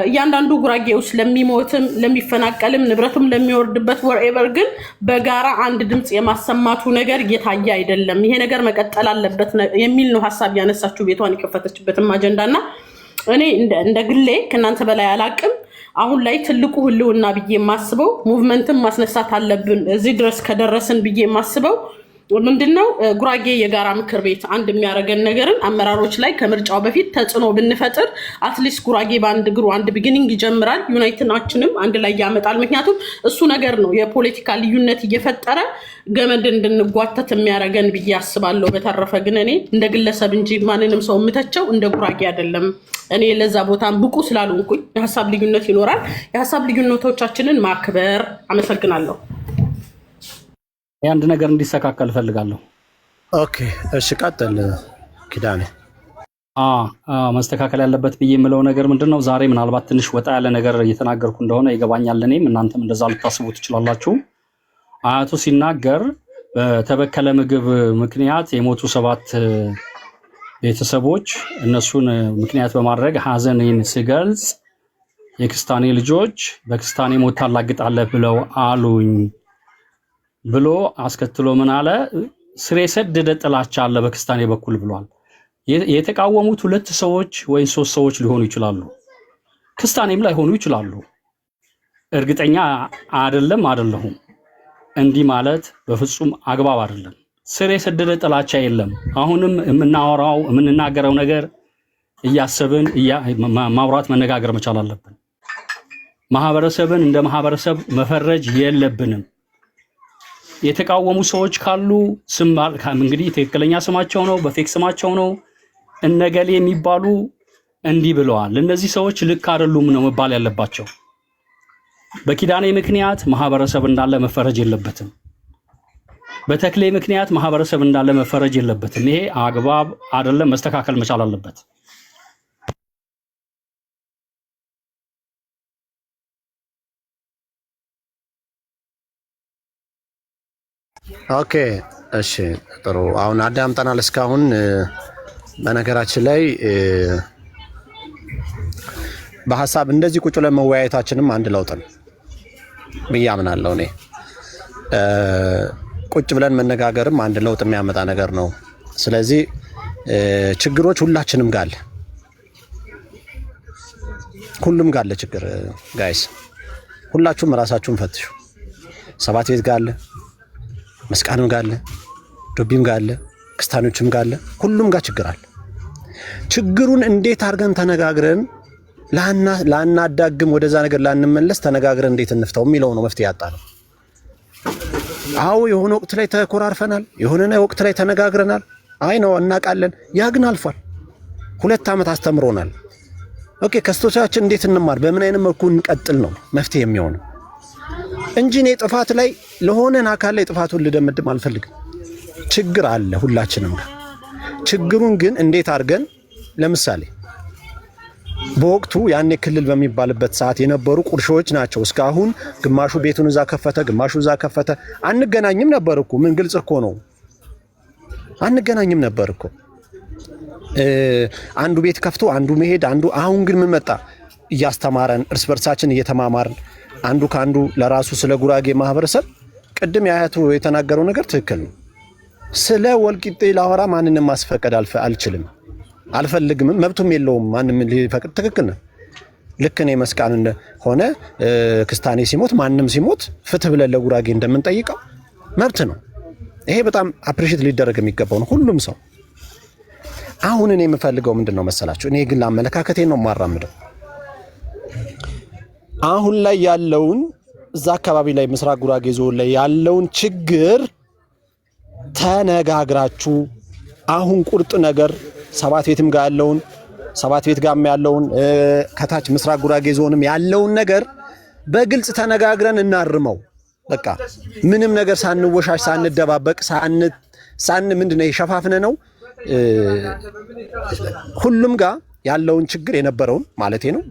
እያንዳንዱ ጉራጌው ስለሚሞትም ለሚፈናቀልም ንብረቱም ለሚወርድበት ወርኤቨር ግን በጋራ አንድ ድምጽ የማሰማቱ ነገር እየታየ አይደለም። ይሄ ነገር መቀጠል አለበት የሚል ነው ሐሳብ ያነሳችሁ ቤቷን የከፈተችበትም አጀንዳና እኔ እንደ ግሌ ከናንተ በላይ አላቅም። አሁን ላይ ትልቁ ህልውና ብዬ የማስበው ሙቭመንትም ማስነሳት አለብን እዚህ ድረስ ከደረስን ብዬ የማስበው ምንድነው ጉራጌ የጋራ ምክር ቤት አንድ የሚያረገን ነገርን አመራሮች ላይ ከምርጫው በፊት ተጽኖ ብንፈጥር አትሊስት ጉራጌ ባንድ ግሩ አንድ ቢጊኒንግ ይጀምራል ዩናይትናችንም አንድ ላይ ያመጣል። ምክንያቱም እሱ ነገር ነው የፖለቲካ ልዩነት እየፈጠረ ገመድ እንድንጓተት የሚያረገን ብዬ አስባለሁ። በተረፈ ግን እኔ እንደ ግለሰብ እንጂ ማንንም ሰው ምተቸው እንደ ጉራጌ አይደለም። እኔ ለዛ ቦታም ብቁ ስላልሆንኩኝ የሐሳብ ልዩነት ይኖራል። የሐሳብ ልዩነቶቻችንን ማክበር። አመሰግናለሁ። አንድ ነገር እንዲስተካከል ፈልጋለሁ። ኦኬ እሺ ቀጥል ኪዳኔ። መስተካከል ያለበት ብዬ የምለው ነገር ምንድነው ዛሬ ምናልባት ትንሽ ወጣ ያለ ነገር እየተናገርኩ እንደሆነ ይገባኛል። እኔም እናንተም እንደዛ ልታስቡ ትችላላችሁ። አያቱ ሲናገር በተበከለ ምግብ ምክንያት የሞቱ 7 ቤተሰቦች እነሱን ምክንያት በማድረግ ሐዘኔን ሲገልጽ የክስታኔ ልጆች በክስታኔ ሞት ታላግጣለህ ብለው አሉኝ ብሎ አስከትሎ ምን አለ? ስር የሰደደ ጥላቻ አለ በክስታኔ በኩል ብሏል። የተቃወሙት 2 ሰዎች ወይ 3 ሰዎች ሊሆኑ ይችላሉ። ክስታኔም ላይ ሆኑ ይችላሉ። እርግጠኛ አይደለሁም። እንዲህ ማለት በፍጹም አግባብ አይደለም። ስር የሰደደ ጥላቻ የለም። አሁንም የምንናገረው ነገር እያሰብን ማውራት መነጋገር መቻል አለብን። ማህበረሰብን እንደ ማህበረሰብ መፈረጅ የለብንም። የተቃወሙ ሰዎች ካሉ እንግዲህ ትክክለኛ ስማቸው ነው በፌክ ስማቸው ነው እነገሌ የሚባሉ እንዲህ ብለዋል። እነዚህ ሰዎች ልክ አይደሉም ነው መባል ያለባቸው። በኪዳኔ ምክንያት ማህበረሰብ እንዳለ መፈረጅ የለበትም። በተክሌ ምክንያት ማህበረሰብ እንዳለ መፈረጅ የለበትም። ይሄ አግባብ አይደለም፣ መስተካከል መቻል አለበት። ኦኬ እሺ ጥሩ። አሁን አዳምጠናል እስካሁን። በነገራችን ላይ በሐሳብ እንደዚህ ቁጭ ብለን መወያየታችንም አንድ ለውጥ ነው ብዬ አምናለሁ። እኔ ቁጭ ብለን መነጋገርም አንድ ለውጥ የሚያመጣ ነገር ነው። ስለዚህ ችግሮች ሁላችንም ጋር አለ፣ ሁሉም ጋር አለ ችግር። ጋይስ ሁላችሁም ራሳችሁን ፈትሹ። 7 ቤት ጋር አለ፣ መስቃንም ጋር አለ፣ ዶቢም ጋር አለ፣ ክስታኖችም ጋር አለ፣ ሁሉም ጋር ችግር አለ። ችግሩን እንዴት አድርገን ተነጋግረን ላናዳግም ወደዛ ነገር ላንመለስ ተነጋግረን እንዴት እንፍታው የሚለው ነው መፍትሄ ያጣነው። አዎ የሆነ ወቅት ላይ ተኮራርፈናል፣ የሆነ ወቅት ላይ ተነጋግረናል። አይ ነው እናውቃለን። ያ ግን አልፏል። 2 ዓመት አስተምሮናል። ኦኬ ከስቶቻችን እንዴት እንማር፣ በምን አይነት መልኩ እንቀጥል ነው መፍትሄ የሚሆነው እንጂ እኔ ጥፋት ላይ ለሆነን አካል ላይ ጥፋቱን ልደመድም አልፈልግም። ችግር አለ ሁላችንም ጋር። ችግሩን ግን እንዴት አድርገን ለምሳሌ በወቅቱ ያኔ ክልል በሚባልበት ሰዓት የነበሩ ቁርሾች ናቸው። እስካሁን ግማሹ ቤቱን እዛ ከፈተ፣ ግማሹ እዛ ከፈተ። አንገናኝም ነበር እኮ ምን ግልጽ እኮ ነው። አንገናኝም ነበር እኮ አንዱ ቤት ከፍቶ አንዱ መሄድ አንዱ። አሁን ግን ምን መጣ? እያስተማረን እርስ በርሳችን እየተማማርን አንዱ ካንዱ ለራሱ ስለ ጉራጌ ማህበረሰብ ቅድም ያያቱ የተናገረው ነገር ትክክል ነው። ስለ ወልቂጤ ላወራ ማንንም ማስፈቀድ አልችልም፣ አልፈልግም፣ መብቱም የለውም ማንንም ሊፈቅድ። ትክክል ነው። ልክ እኔ መስቃን ሆነ ክስታኔ ሲሞት ማንም ሲሞት ፍትህ ብለን ለጉራጌ እንደምንጠይቀው መብት ነው። ይሄ በጣም አፕሪሺየት ሊደረግ የሚገባው ነው ሁሉም ሰው። አሁን እኔ የምፈልገው ምንድነው መሰላችሁ? እኔ ግን ለአመለካከቴ ነው የማራምደው። አሁን ላይ ያለውን እዛ አካባቢ ላይ ምስራቅ ጉራጌ ዞን ላይ ያለውን ችግር ተነጋግራችሁ አሁን ቁርጥ ነገር 7 ቤትም ጋር ያለውን 7 ቤት ጋርም ያለውን ከታች ምስራቅ ጉራጌ ዞንም ያለውን ነገር በግልጽ ተነጋግረን እናርመው። በቃ ምንም ነገር ሳንወሻሽ ሳንደባበቅ ምንድነው የሸፋፍነ ነው ሁሉም ጋር ያለውን ችግር የነበረውን ማለቴ ነው